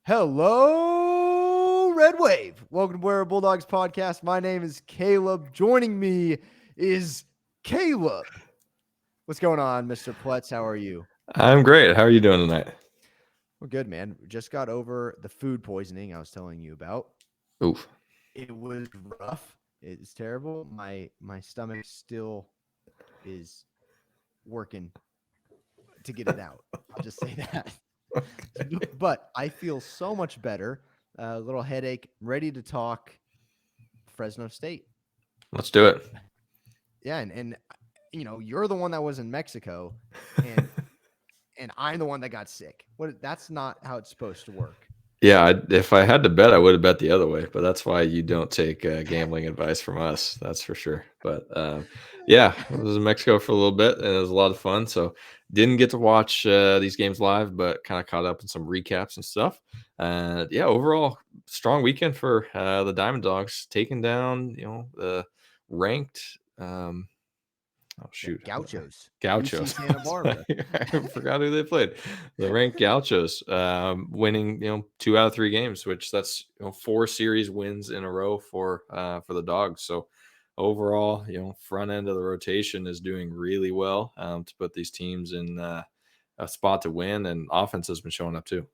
Hello, Red Wave. Welcome to Where Bulldogs podcast. My name is Caleb. Joining me is Caleb. What's going on, Mr. Pletz? How are you? I'm great. How are you doing tonight? We're good, man. Just got over the food poisoning I was telling you about. Oof. It was rough. It's terrible. My stomach still is working to get it out. I'll just say that. But I feel so much better. A little headache. Ready to talk Fresno State. Let's do it. Yeah, and you're the one that was in Mexico, and I'm the one that got sick. That's not how it's supposed to work. Yeah, if I had to bet, I would have bet the other way. But that's why you don't take gambling advice from us. That's for sure. But yeah, I was in Mexico for a little bit, and it was a lot of fun. So didn't get to watch these games live, but kind of caught up in some recaps and stuff. Yeah, overall strong weekend for the Diamond Dogs, taking down the ranked. Oh The shoot, Gauchos, UC Gauchos. Santa Barbara. I forgot who they played. The ranked Gauchos, winning 2 out of 3 games, which that's 4 series wins in a row for the Dogs. So overall, front end of the rotation is doing really well to put these teams in a spot to win, and offense has been showing up too.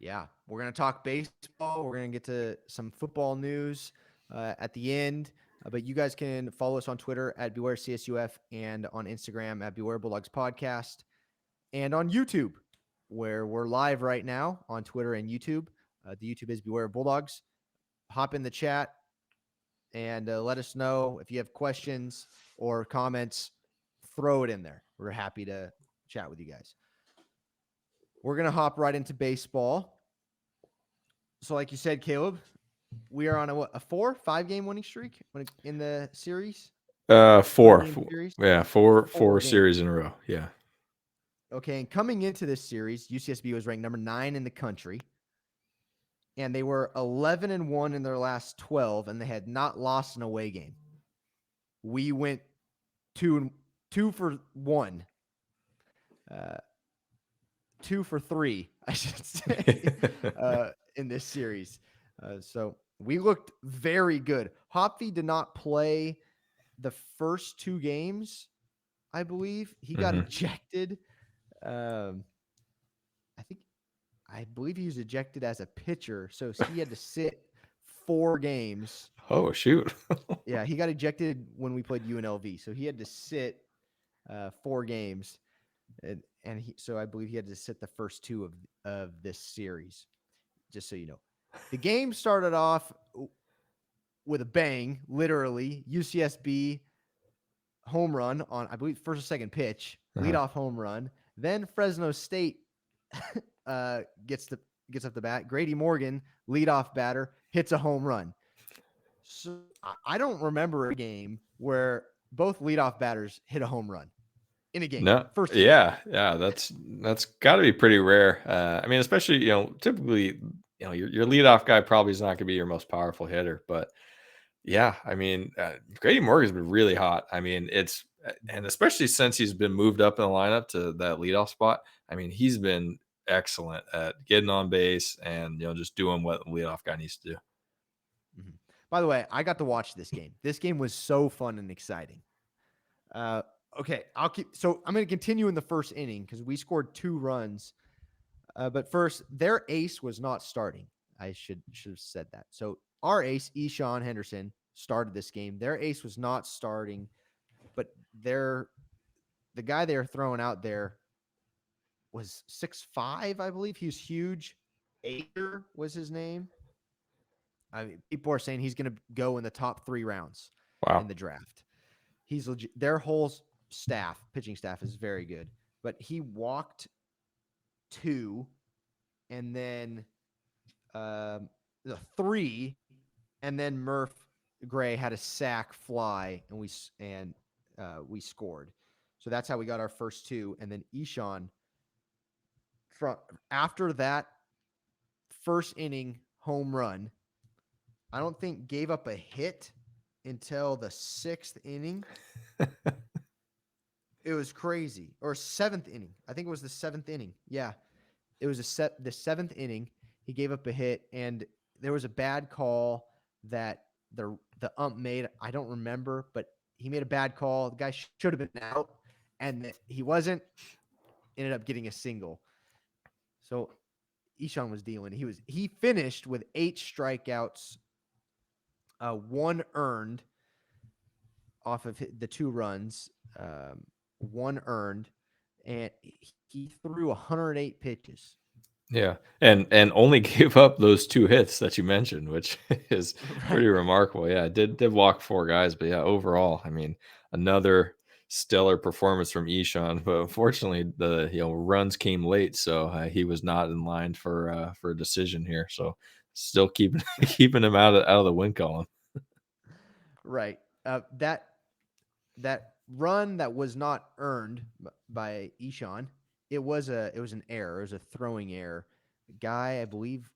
Yeah, we're gonna talk baseball. We're gonna get to some football news at the end. But you guys can follow us on Twitter at BewareCSUF and on Instagram at Beware Bulldogs Podcast and on YouTube, where we're live right now on Twitter and YouTube. The YouTube is Beware Bulldogs. Hop in the chat and let us know if you have questions or comments. Throw it in there. We're happy to chat with you guys. We're going to hop right into baseball. So like you said, Caleb, we are on a 4-5 game winning streak in the series. 4. Series? Yeah, four Four series in a row. Yeah. Okay, and coming into this series, UCSB was ranked number 9 in the country, and they were 11-1 in their last 12, and they had not lost an away game. We went 2 for 1, 2 for 3, I should say, in this series. So we looked very good. Hopfe did not play the first 2 games, I believe. He got ejected. I believe he was ejected as a pitcher, so he had to sit 4 games. Oh shoot. Yeah, he got ejected when we played UNLV, so he had to sit 4 games, so I believe he had to sit the first 2 of this series. Just so you know, the game started off with a bang, literally. UCSB home run on, I believe, first or second pitch, leadoff home run. Then Fresno State gets up the bat. Grady Morgan, leadoff batter, hits a home run. So I don't remember a game where both leadoff batters hit a home run in a game. No, First game. yeah, that's got to be pretty rare. I mean, especially typically your leadoff guy probably is not going to be your most powerful hitter, but yeah, I mean, Grady Morgan's been really hot. I mean, and especially since he's been moved up in the lineup to that leadoff spot. I mean, he's been excellent at getting on base and just doing what the leadoff guy needs to do. Mm-hmm. By the way, I got to watch this game. This game was so fun and exciting. Okay, I'm going to continue in the first inning because we scored 2 runs. But first, their ace was not starting. I should have said that. So our ace, Eshawn Henderson, started this game. Their ace was not starting, but the guy they were throwing out there was 6'5", I believe. He was huge. Aker was his name. I mean, people are saying he's going to go in the top 3 rounds in the draft. He's legit. Their whole pitching staff is very good. But he walked 2, and then the 3, and then Murph Gray had a sack fly, and we scored. So that's how we got our first 2. And then Eshawn, after that first inning home run, I don't think gave up a hit until the 6th inning. It was crazy. Or 7th inning. I think it was the 7th inning. Yeah. It was the 7th inning. He gave up a hit, and there was a bad call that the ump made. I don't remember, but he made a bad call. The guy should have been out, and he wasn't. Ended up getting a single. So Ishan was dealing. He finished with 8 strikeouts, 1 earned off of the 2 runs, 1 earned, and he threw 108 pitches. Yeah, and only gave up those 2 hits that you mentioned, which is pretty Right. remarkable. Yeah, did walk 4 guys, but yeah, overall, I mean, another stellar performance from Ishan. But unfortunately, the runs came late, so he was not in line for a decision here. So still keeping keeping him out of the win column. Right. That run that was not earned by Ishan, it was an error. It was a throwing error. The guy, I believe,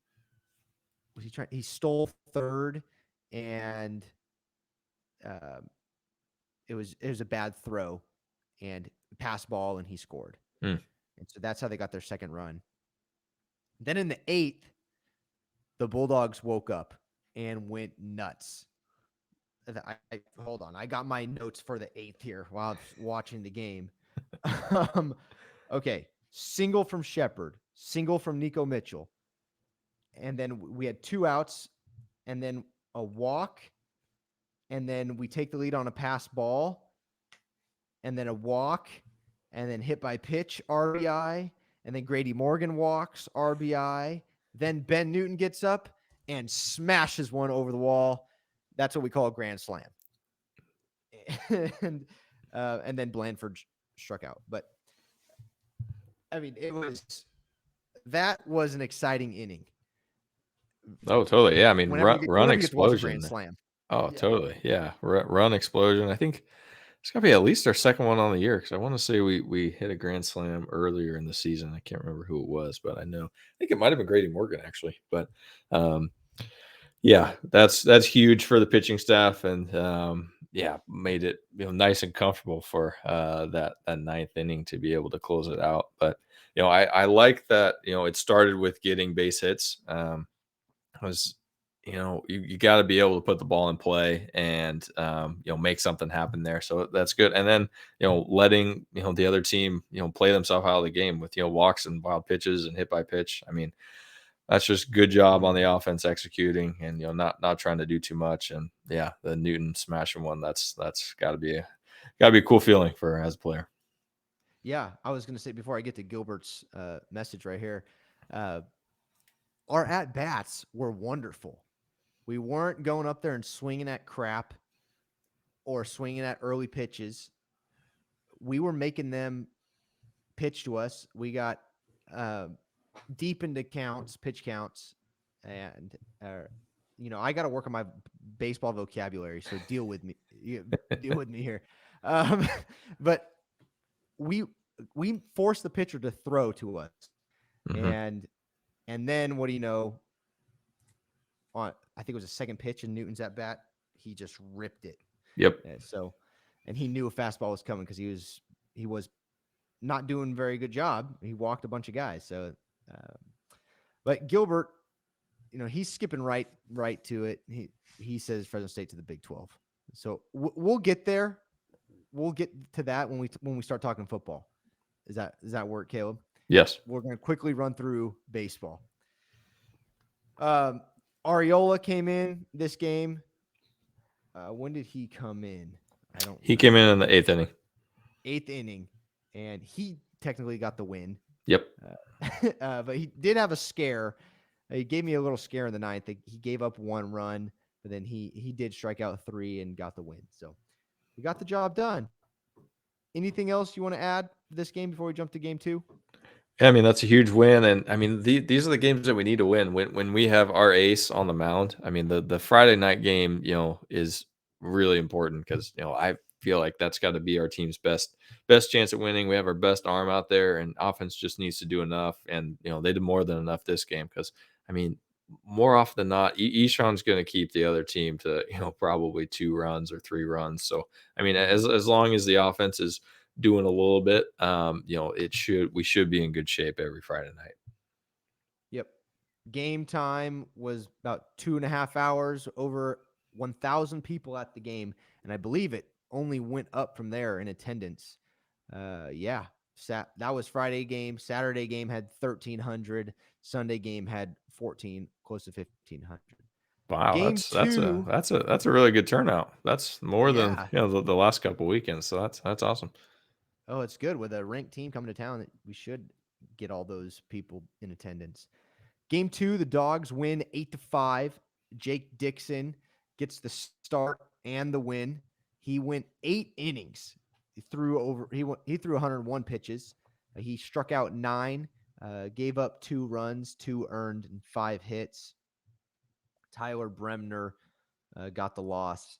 he stole third, and uh, it was a bad throw and pass ball, and he scored. Hmm. And so that's how they got their second run. Then in the 8th, the Bulldogs woke up and went nuts. Hold on. I got my notes for the 8th here while I was watching the game. Okay. Single from Shepard, single from Nico Mitchell. And then we had 2 outs, and then a walk. And then we take the lead on a pass ball, and then a walk, and then hit by pitch, RBI. And then Grady Morgan walks, RBI. Then Ben Newton gets up and smashes one over the wall. That's what we call a grand slam. And then Blandford struck out. But I mean, that was an exciting inning. Oh, totally. Yeah, I mean, run Whenever you get to watch a grand explosion. slam. Oh, Yeah. totally. Yeah, run explosion. I think it's got to be at least our second one on the year because I want to say we hit a grand slam earlier in the season. I can't remember who it was, but I think it might have been Grady Morgan actually. But um, yeah, that's huge for the pitching staff, and yeah, made it nice and comfortable for that ninth inning to be able to close it out. But I like that it started with getting base hits. Was you got to be able to put the ball in play and make something happen there, so that's good. And then letting the other team play themselves out of the game with walks and wild pitches and hit by pitch. I mean, that's just good job on the offense executing and not trying to do too much. And yeah, the Newton smashing one, that's got to be a cool feeling for as a player. Yeah, I was going to say before I get to Gilbert's message right here, our at bats were wonderful. We weren't going up there and swinging at crap or swinging at early pitches. We were making them pitch to us. We got deep into pitch counts, and I got to work on my baseball vocabulary. So deal with me. Deal with me here. But we forced the pitcher to throw to us, Mm-hmm. and then what do you know? I think it was a second pitch in Newton's at bat. He just ripped it. Yep. And he knew a fastball was coming because he was not doing a very good job. He walked a bunch of guys. So, but Gilbert, he's skipping right to it. He says Fresno State to the Big 12. So we'll get there. We'll get to that when we start talking football. Does that work, Caleb? Yes. We're going to quickly run through baseball. Ariola came in this game. When did he come in? He came in the 8th inning. 8th inning, and he technically got the win. Yep. But he did have a scare. He gave me a little scare in the 9th. He gave up 1 run, but then he did strike out 3 and got the win. So he got the job done. Anything else you want to add to this game before we jump to game 2? Yeah, I mean, that's a huge win, and I mean, these are the games that we need to win. When we have our ace on the mound, I mean, the Friday night game, is really important because I feel like that's got to be our team's best chance at winning. We have our best arm out there, and offense just needs to do enough, and they did more than enough this game because I mean, more often than not, Ishan's going to keep the other team to probably 2 runs or 3 runs. So I mean, as long as the offense is doing a little bit, we should be in good shape every Friday night. Yep. Game time was about 2.5 hours, over 1,000 people at the game. And I believe it only went up from there in attendance. Yeah. That was Friday game. Saturday game had 1,300. Sunday game had 14, close to 1,500. Wow, Game two. that's a really good turnout. That's more than, Yeah. the last couple weekends. So that's awesome. Oh, it's good with a ranked team coming to town. We should get all those people in attendance. Game two, the Dogs win 8-5. Jake Dixon gets the start and the win. He went 8 innings. He threw 101 pitches. He struck out 9, gave up 2 runs, 2 earned, and 5 hits. Tyler Bremner got the loss.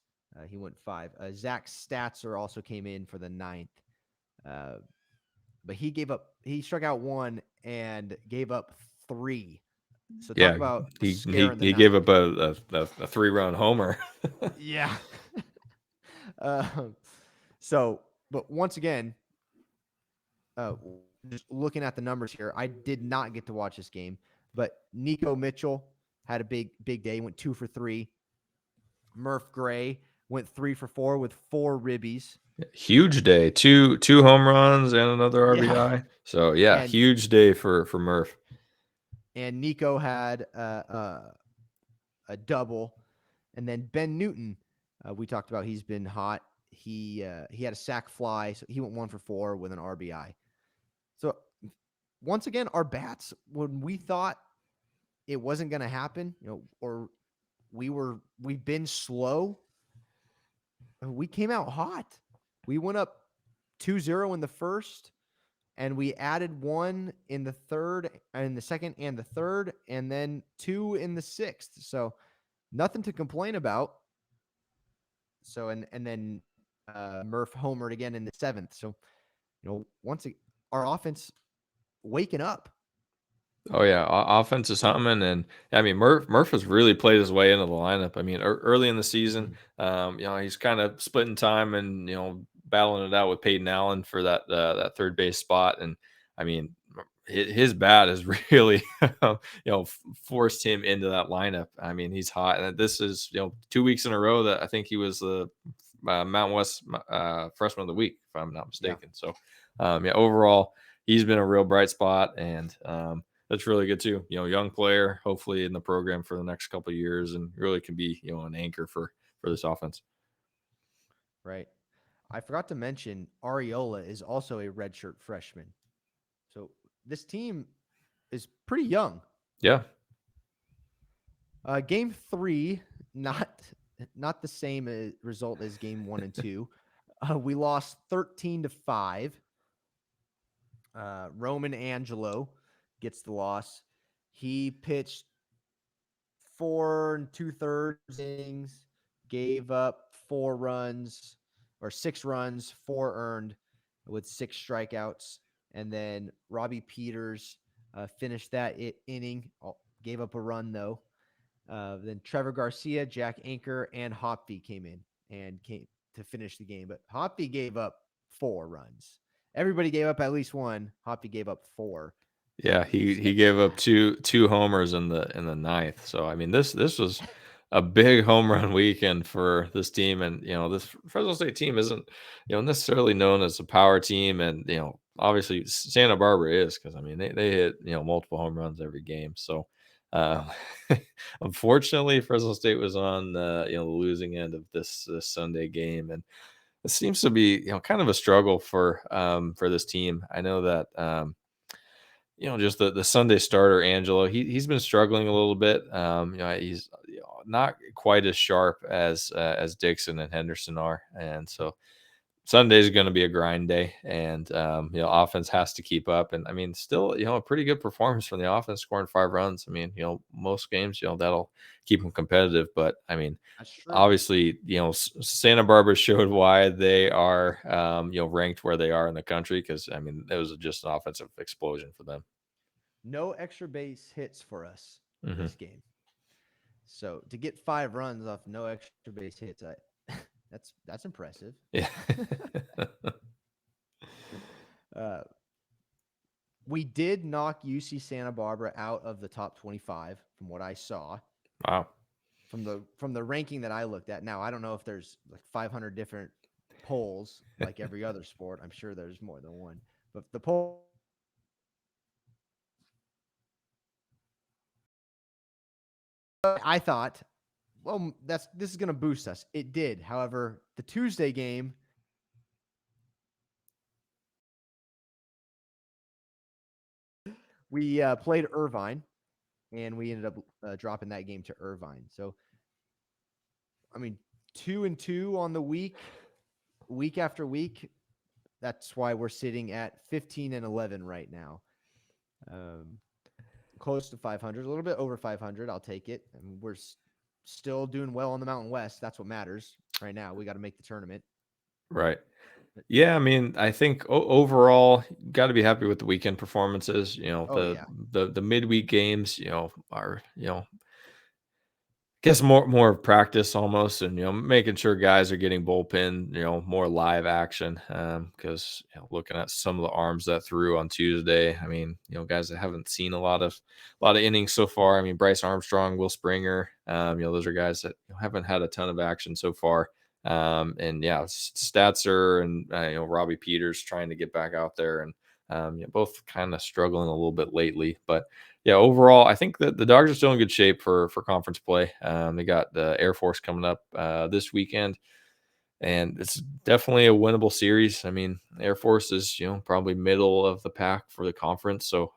He went 5. Zach Statzer also came in for the ninth. Uh, but he struck out 1 and gave up 3. So talk Yeah, about a he scare he in the he gave ninth. up a 3-run homer. Yeah. um, but once again, uh, just looking at the numbers here, I did not get to watch this game, but Nico Mitchell had a big day. Went 2 for 3. Murph Gray went 3 for 4 with 4 ribbies. Huge day. Two home runs and another Yeah, RBI. So yeah, and huge day for Murph. Nico had a double, and then Ben Newton, we talked about. He's been hot. He had a sac fly, so he went 1 for 4 with an RBI. So once again, our bats, when we thought it wasn't going to happen, or we've been slow, we came out hot. We went up 2-0 in the first, and we added 1 in the second and the third, and then 2 in the sixth. So nothing to complain about. So and then Murph homered again in the seventh. So our offense waking up. Oh yeah, offense is humming, and I mean Murph has really played his way into the lineup. I mean, early in the season, Mhm. he's kind of splitting time and battling it out with Peyton Allen for that third base spot, and I mean his bat has really forced him into that lineup. I mean he's hot, and this is 2 weeks in a row that I think he was the Mountain West freshman of the week, if I'm not Yeah. mistaken. So yeah, overall he's been a real bright spot, and that's really good too. Young player, hopefully in the program for the next couple of years, and really can be an anchor for this offense. Right. I forgot to mention Ariola is also a redshirt freshman. So this team is pretty young. Yeah, Game three, not the same result as game 1 and 2. We lost 13-5. Roman Angelo gets the loss. He pitched 4 2/3 innings, gave up 4 runs or 6 runs, 4 earned with 6 strikeouts. And then Robbie Peters finished that inning, gave up a run though. Then Trevor Garcia, Jack Anchor, and Hopkey came in and came to finish the game. But Hopkey gave up 4 runs. Everybody gave up at least 1. Hopkey gave up 4. yeah. He gave up two homers in the ninth. So I mean this was a big home run weekend for this team, and this Fresno State team isn't necessarily known as a power team, and obviously Santa Barbara is, because I mean they hit multiple home runs every game. So uh, unfortunately Fresno State was on the losing end of this Sunday game, and it seems to be kind of a struggle for this team. I know that just the Sunday starter Angelo, he's been struggling a little bit. He's not quite as sharp as Dixon and Henderson are, and so Sunday is going to be a grind day, and offense has to keep up. And I mean, still a pretty good performance from the offense, scoring 5 runs. I mean, most games that'll keep them competitive, but I mean, That's true. obviously Santa Barbara showed why they are ranked where they are in the country, because I mean it was just an offensive explosion for them. No extra base hits for us Hmm. this game. So to get 5 runs off no extra base hits, that's impressive. Yeah. uh, We did knock UC Santa Barbara out of the top 25 from what I saw Wow. from the ranking that I looked at. Now, I don't know if there's like 500 different polls like every other sport. I'm sure there's more than one. But the poll I thought, well, this is going to boost us. It did. However, the Tuesday game we played Irvine, and we ended up dropping that game to Irvine. So, I mean, 2-2 on the week after week. That's why we're sitting at 15-11 right now. Close to 500, a little bit over 500. I'll take it. And we're still doing well on the Mountain West. That's what matters right now. We got to make the tournament. Right. Yeah, I mean, I think overall, got to be happy with the weekend performances. Oh yeah. The midweek games, are guess more practice almost, and making sure guys are getting bullpen, more live action. Because looking at some of the arms that threw on Tuesday, I mean, guys that haven't seen a lot of innings so far. I mean, Bryce Armstrong, Will Springer, those are guys that haven't had a ton of action so far. And yeah, Statzer and Robbie Peters trying to get back out there, and both kind of struggling a little bit lately, but yeah, overall, I think that the Dogs are still in good shape for conference play. They got the Air Force coming up this weekend, and it's definitely a winnable series. I mean, Air Force is probably middle of the pack for the conference, so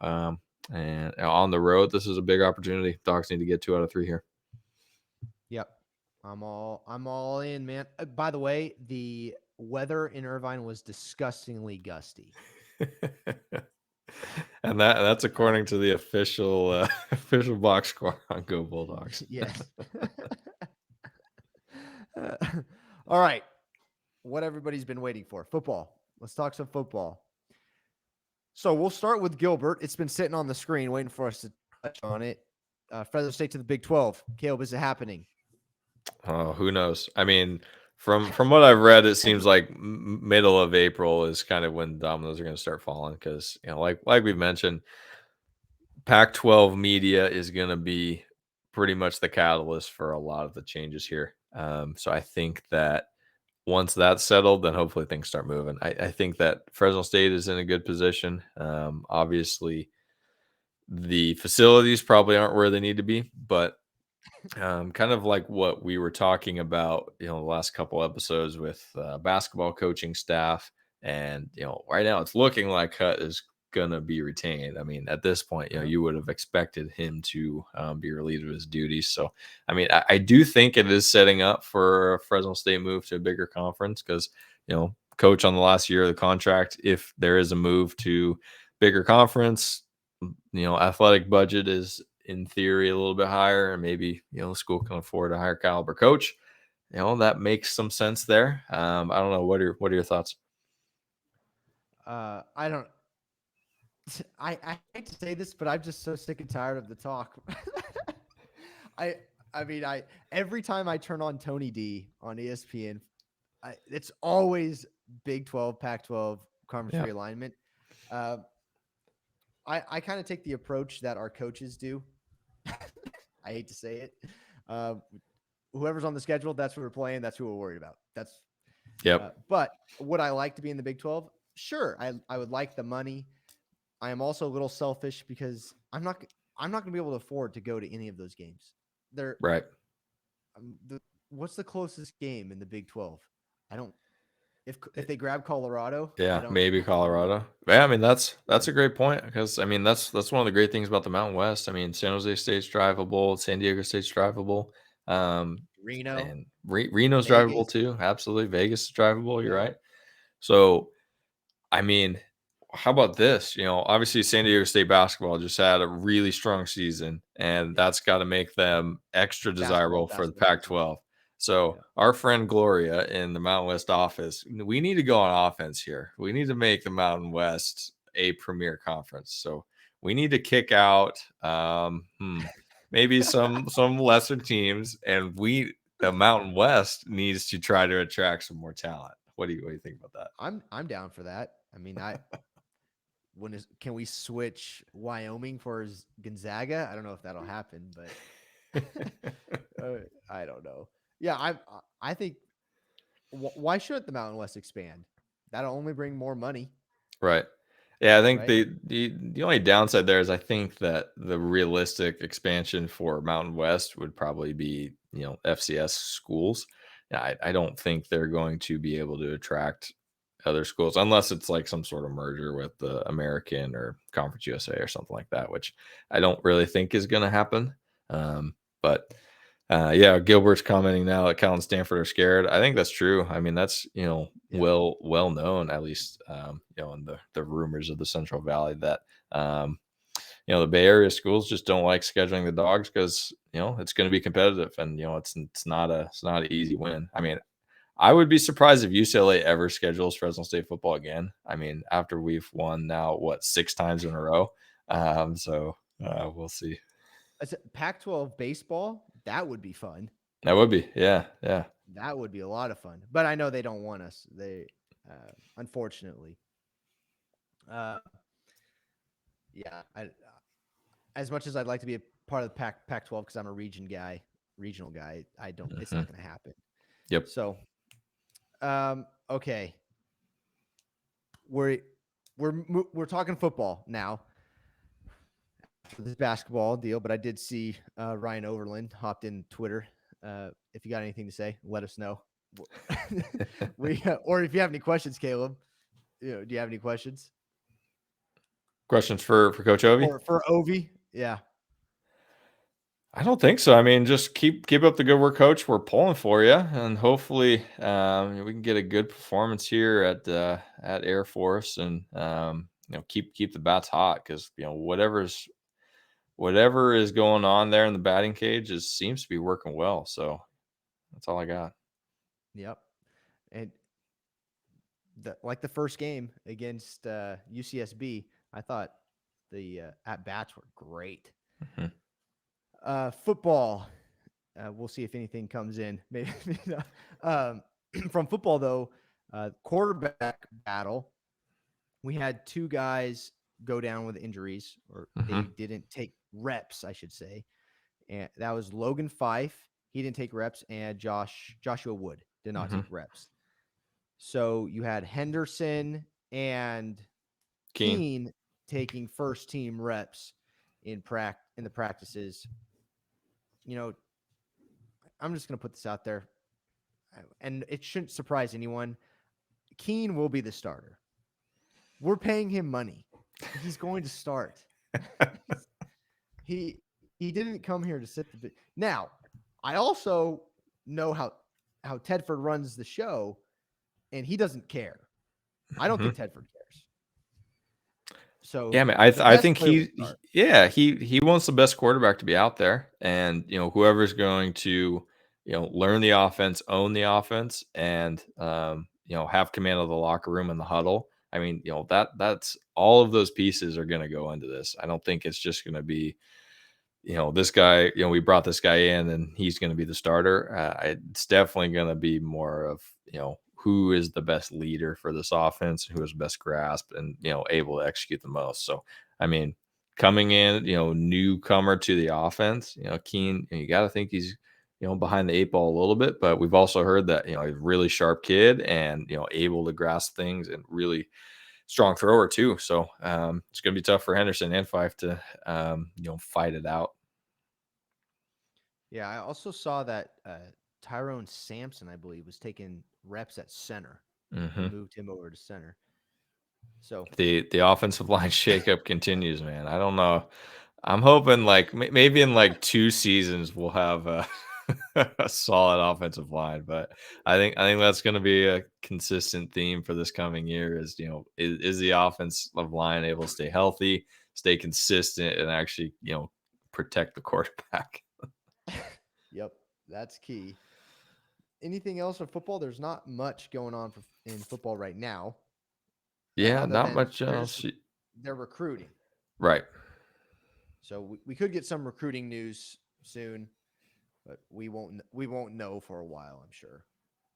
and on the road, this is a big opportunity. Dogs need to get 2 out of 3 here. Yep. I'm all in, man. By the way, the weather in Irvine was disgustingly gusty. And that's Uh, according to the official official box score on Go Bulldogs. yes. All right. What everybody's been waiting for. Football. Let's talk some football. So we'll start with Gilbert. It's been sitting on the screen waiting for us to touch on it. Fresno State to the Big 12. Caleb, is it happening? Oh, who knows? I mean, from what I've read, it seems like middle of April is kind of when dominoes are going to start falling because like we've mentioned, Pac-12 media is going to be pretty much the catalyst for a lot of the changes here. So I think that once that's settled, then hopefully things start moving. I think that Fresno State is in a good position. Obviously, the facilities probably aren't where they need to be, but kind of like what we were talking about, the last couple episodes with basketball coaching staff, and right now it's looking like Hut is gonna be retained. I mean, at this point, Uh-huh. you would have expected him to be relieved of his duties. So, I mean, I do think it is setting up for a Fresno State move to a bigger conference because coach on the last year of the contract. If there is a move to bigger conference, athletic budget is in theory a little bit higher, and maybe the school can afford a higher caliber coach. That makes some sense there. I don't know. What are your thoughts? I don't. I hate to say this, but I'm just so sick and tired of the talk. I I mean I every time I turn on Tony D on ESPN, it's always Big 12, Pac-12 conference Yeah. realignment. Uh, I kind of take the approach that our coaches do. I hate to say it. Uh, Whoever's on the schedule, that's who we're playing. That's who we're worried about. Yep. But would I like to be in the Big 12? Sure. I would like the money. I am also a little selfish because I'm not going to be able to afford to go to any of those games. They're Right. what's the closest game in the Big 12? I don't if they grab Colorado, I Yeah. don't Maybe I don't know. Colorado. Yeah. I mean, that's a great point because I mean that's one of the great things about the Mountain West. I mean, San Jose State's drivable, San Diego State's drivable, um, Reno, and Reno's drivable Vegas. too. Absolutely, Vegas is drivable. You're Yep. right. So I mean, how about this? Obviously San Diego State basketball just had a really strong season, and Yep. that's got to make them extra Basketball, desirable for the basketball season. Pac-12. So Yeah. our friend Gloria in the Mountain West office, we need to go on offense here. We need to make the Mountain West a premier conference. So we need to kick out maybe some lesser teams, and the Mountain West needs to try to attract some more talent. What do you think about that? I'm down for that. I mean, can we switch Wyoming for Gonzaga? I don't know if that'll happen, but I don't know. Yeah, I think why shouldn't the Mountain West expand? That'll only bring more money, Right. Yeah, I think right? the only downside there is I think that the realistic expansion for Mountain West would probably be, FCS schools. Yeah, I don't think they're going to be able to attract other schools unless it's like some sort of merger with the American or Conference USA or something like that, which I don't really think is going to happen. But yeah, Gilbert's commenting now that Cal and Stanford are scared. I think that's true. I mean, that's Yep. well known, at least in the rumors of the Central Valley that um, the Bay Area schools just don't like scheduling the Dogs because it's going to be competitive, and it's not an easy win. I mean, I would be surprised if UCLA ever schedules Fresno State football again. I mean, after we've won now what 6 times in a row, so we'll see. Pac-12 baseball, that would be fun. That would be, yeah. That would be a lot of fun. But I know they don't want us. Unfortunately, uh, yeah. As much as I'd like to be a part of the Pac-12 because I'm a regional guy, I don't. It's Hmm. not going to happen. Yep. So, okay, we're we're talking football now. This basketball deal, but I did see Ryan Overland hopped in Twitter. If you got anything to say, let us know. Or if you have any questions, Caleb, do you have any questions Questions for Coach Ovi? for Ovi? Yeah, I don't think so. I mean, just keep up the good work, Coach. We're pulling for you, and hopefully, we can get a good performance here at Air Force, and keep the bats hot because whatever is going on there in the batting cage seems to be working well. So that's all I got. yep. And like the first game against UCSB, I thought the at bats were great. Hmm. Football. We'll see if anything comes in. Maybe not. From football though, quarterback battle. We had two guys go down with injuries, or they Hmm. didn't take reps, I should say. And that was Logan Fife. He didn't take reps, and Joshua Wood did not Hmm. take reps. So you had Henderson and Keen. Keene taking first team reps in the practices. You know, I'm just going to put this out there, and it shouldn't surprise anyone. Keene will be the starter. We're paying him money. He's going to start. he he didn't come here to sit the now. I also know how Tedford runs the show, and he doesn't care. I don't Hmm. think Tedford cares. So Yeah, man. the I best think player will start. yeah, he wants the best quarterback to be out there, and whoever's going to learn the offense, own the offense, and have command of the locker room and the huddle. I mean, that's all of those pieces are going to go into this. I don't think it's just going to be this guy, we brought this guy in and he's going to be the starter. It's definitely going to be more of, who is the best leader for this offense, who has best grasp and, able to execute the most. So, I mean, coming in, newcomer to the offense, Keen, you got to think he's, behind the 8 ball a little bit, but we've also heard that, he's a really sharp kid and, able to grasp things and really strong thrower too. So it's going to be tough for Henderson and Fife to, fight it out. Yeah, I also saw that Tyrone Sampson, I believe, was taking reps at center. They Hmm. moved him over to center. So The offensive line shakeup continues, man. I don't know. I'm hoping like maybe in like 2 seasons we'll have a, a solid offensive line, but I think that's going to be a consistent theme for this coming year. Is is the offensive line able to stay healthy, stay consistent, and actually protect the quarterback? yep, that's key. Anything else for football? There's not much going on in football right now, Yeah, other not than much else. they're recruiting. Right. So we could get some recruiting news soon, but we won't know for a while, I'm sure.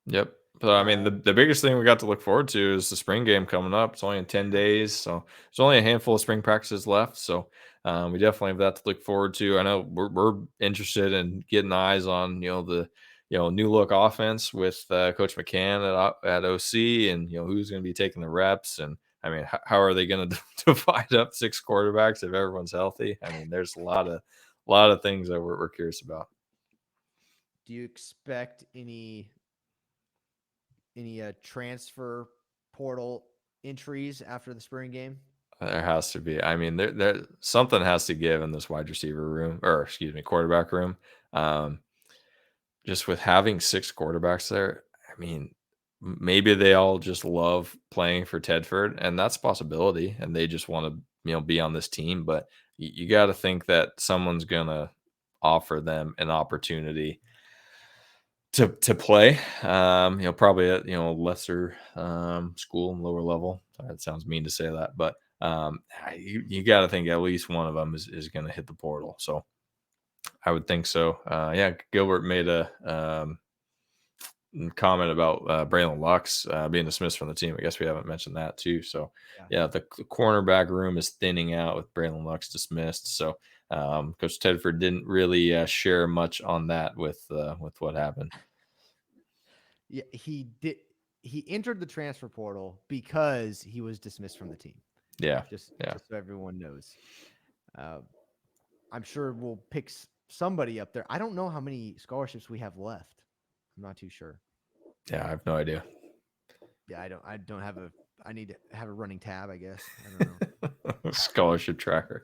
Yep. So, I mean, Um, the biggest thing we got to look forward to is the spring game coming up. It's only in 10 days, so there's only a handful of spring practices left. So, we definitely have that to look forward to. I know we're interested in getting eyes on, the, new look offense with Coach McCann at OC, and who's going to be taking the reps. And I mean, how are they going to divide up 6 quarterbacks if everyone's healthy? I mean, there's a lot of things that we're curious about. do you expect any transfer portal entries after the spring game? There has to be. I mean, there something has to give in this wide receiver room, or excuse me, quarterback room. Um, just with having 6 quarterbacks there, I mean, maybe they all just love playing for Tedford, and that's a possibility, and they just want to, be on this team. But you got to think that someone's gonna offer them an opportunity to play. Probably at lesser school and lower level. That sounds mean to say that, but you got to think at least one of them is going to hit the portal. So I would think so. Yeah, Gilbert made a comment about Braylon Lux being dismissed from the team. I guess we haven't mentioned that too. So Yeah. yeah, the cornerback room is thinning out with Braylon Lux dismissed. So Coach Tedford didn't really share much on that with what happened. Yeah, he did. He entered the transfer portal because he was dismissed from the team. Yeah, Just yeah. just so everyone knows. Uh, I'm sure we'll pick somebody up there. I don't know how many scholarships we have left. I'm not too sure. Yeah, I have no idea. Yeah, I don't have a. I need to have a running tab. I guess I don't know. Scholarship tracker.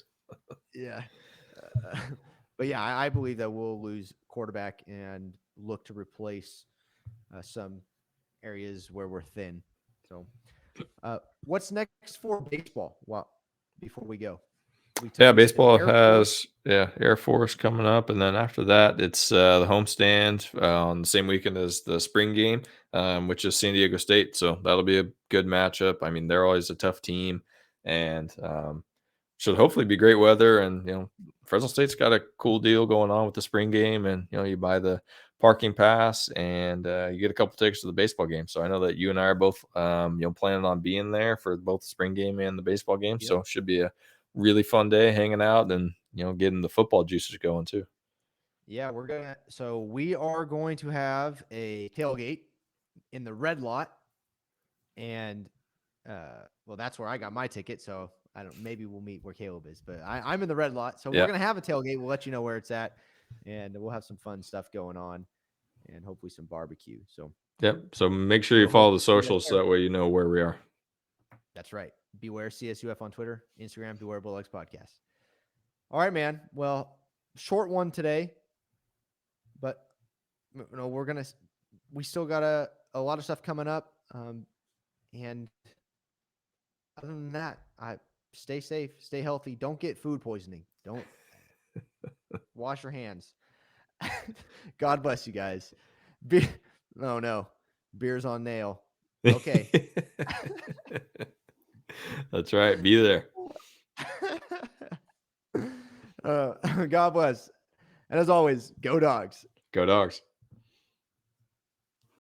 Yeah, uh, but yeah, I believe that we'll lose quarterback and look to replace some areas where we're thin. So, what's next for baseball? Well, before we go, Yeah, we said baseball Air Force. has Air Force coming up, and then after that, it's the homestand on the same weekend as the spring game, which is San Diego State. So that'll be a good matchup. I mean, they're always a tough team, and should hopefully be great weather. And Fresno State's got a cool deal going on with the spring game, and you buy the parking pass, and you get a couple tickets to the baseball game. So I know that you and I are both planning on being there for both the spring game and the baseball game. Yep. So it should be a really fun day hanging out and getting the football juices going too. Yeah, we are going to have a tailgate in the red lot, and well, that's where I got my ticket. So I don't. Maybe we'll meet where Caleb is, but I'm in the red lot. So we're Yeah. gonna have a tailgate. We'll let you know where it's at, and we'll have some fun stuff going on, and hopefully some barbecue. So Yep. So make sure you we'll hope follow to the see you socials so there. that way you know where we are. That's right. Beware CSUF on Twitter, Instagram. Beware Bulldogs podcast. All right, man. Well, short one today, but we still got a lot of stuff coming up. And other than that, I stay safe, stay healthy. Don't get food poisoning. Don't wash your hands. God bless you guys. Be- oh no, beers on Nale. Okay. That's right. Be there. God bless. And as always, go dogs. Go Dogs.